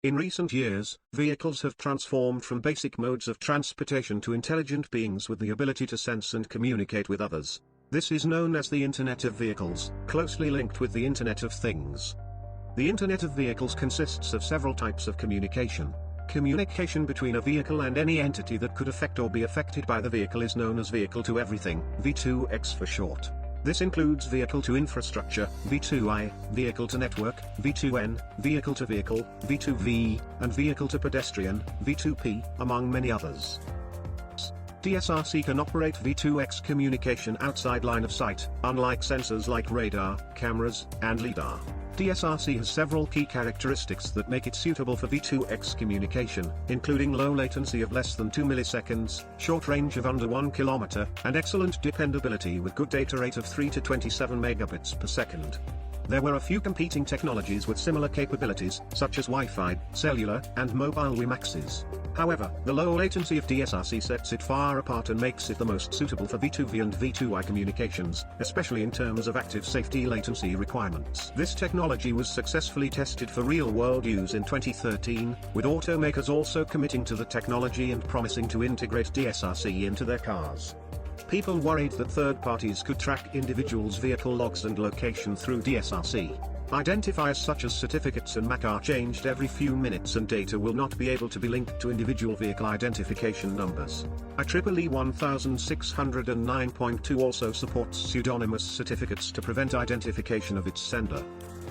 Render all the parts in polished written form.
In recent years, vehicles have transformed from basic modes of transportation to intelligent beings with the ability to sense and communicate with others. This is known as the Internet of Vehicles, closely linked with the Internet of Things. The Internet of Vehicles consists of several types of communication. Communication between a vehicle and any entity that could affect or be affected by the vehicle is known as Vehicle to Everything, V2X for short. This includes Vehicle to Infrastructure, V2I, Vehicle to Network, V2N, Vehicle to Vehicle, V2V, and Vehicle to Pedestrian, V2P, among many others. DSRC can operate V2X communication outside line of sight, unlike sensors like radar, cameras, and LiDAR. DSRC has several key characteristics that make it suitable for V2X communication, including low latency of less than 2 milliseconds, short range of under 1 kilometer, and excellent dependability with good data rate of 3 to 27 megabits per second. There were a few competing technologies with similar capabilities, such as Wi-Fi, cellular, and mobile WiMAXes. However, the low latency of DSRC sets it far apart and makes it the most suitable for V2V and V2I communications, especially in terms of active safety latency requirements. This technology was successfully tested for real-world use in 2013, with automakers also committing to the technology and promising to integrate DSRC into their cars. People worried that third parties could track individuals' vehicle logs and location through DSRC. Identifiers such as certificates and MAC are changed every few minutes and data will not be able to be linked to individual vehicle identification numbers. IEEE 1609.2 also supports pseudonymous certificates to prevent identification of its sender.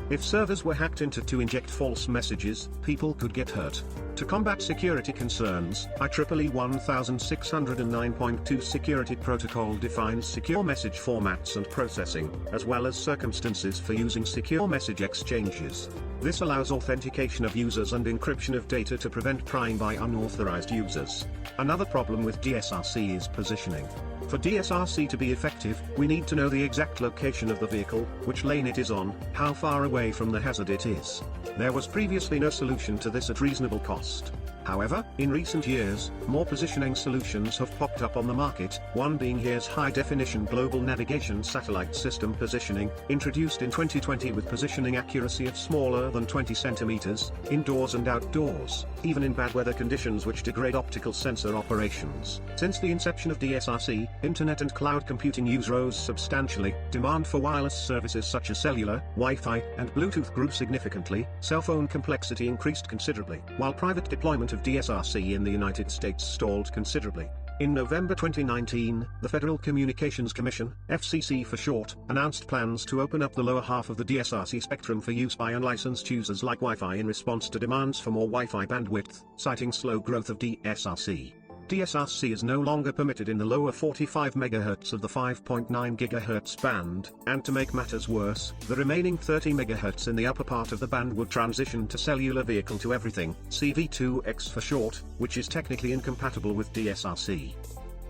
If servers were hacked into to inject false messages, people could get hurt. To combat security concerns, IEEE 1609.2 Security Protocol defines secure message formats and processing, as well as circumstances for using secure message exchanges. This allows authentication of users and encryption of data to prevent prying by unauthorized users. Another problem with DSRC is positioning. For DSRC to be effective, we need to know the exact location of the vehicle, which lane it is on, how far away from the hazard it is. There was previously no solution to this at reasonable cost. However, in recent years, more positioning solutions have popped up on the market, one being HERE's high-definition global navigation satellite system positioning, introduced in 2020 with positioning accuracy of smaller than 20 centimeters, indoors and outdoors, even in bad weather conditions which degrade optical sensor operations. Since the inception of DSRC, internet and cloud computing use rose substantially, demand for wireless services such as cellular, Wi-Fi, and Bluetooth grew significantly, cell phone complexity increased considerably, while private deployment of DSRC in the United States stalled considerably. In November 2019, the Federal Communications Commission, FCC for short, announced plans to open up the lower half of the DSRC spectrum for use by unlicensed users like Wi-Fi in response to demands for more Wi-Fi bandwidth, citing slow growth of DSRC. DSRC is no longer permitted in the lower 45 MHz of the 5.9 GHz band, and to make matters worse, the remaining 30 MHz in the upper part of the band would transition to cellular vehicle to everything, CV2X for short, which is technically incompatible with DSRC.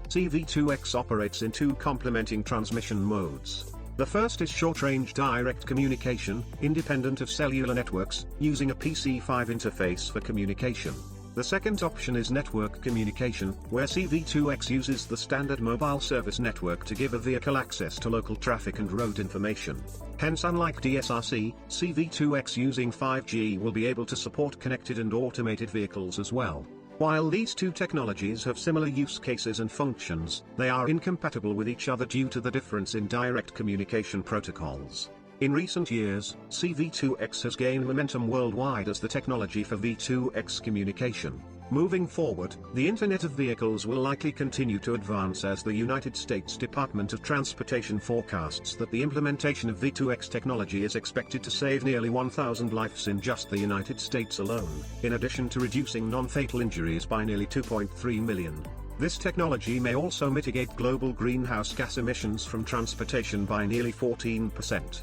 CV2X operates in two complementing transmission modes. The first is short-range direct communication, independent of cellular networks, using a PC5 interface for communication. The second option is network communication, where CV2X uses the standard mobile service network to give a vehicle access to local traffic and road information. Hence, unlike DSRC, CV2X using 5G will be able to support connected and automated vehicles as well. While these two technologies have similar use cases and functions, they are incompatible with each other due to the difference in direct communication protocols. In recent years, CV2X has gained momentum worldwide as the technology for V2X communication. Moving forward, the Internet of Vehicles will likely continue to advance as the United States Department of Transportation forecasts that the implementation of V2X technology is expected to save nearly 1,000 lives in just the United States alone, in addition to reducing non-fatal injuries by nearly 2.3 million. This technology may also mitigate global greenhouse gas emissions from transportation by nearly 14%.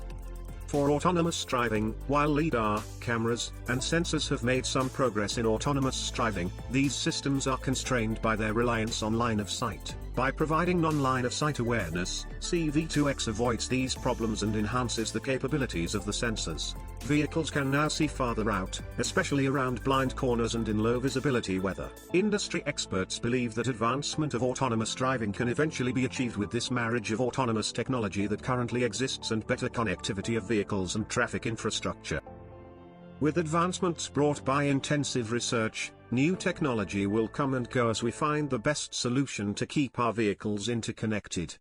For autonomous driving, while LiDAR, cameras, and sensors have made some progress in autonomous driving, these systems are constrained by their reliance on line of sight. By providing non-line of sight awareness, CV2X avoids these problems and enhances the capabilities of the sensors. Vehicles can now see farther out, especially around blind corners and in low visibility weather. Industry experts believe that advancement of autonomous driving can eventually be achieved with this marriage of autonomous technology that currently exists and better connectivity of vehicles and traffic infrastructure. With advancements brought by intensive research, new technology will come and go as we find the best solution to keep our vehicles interconnected.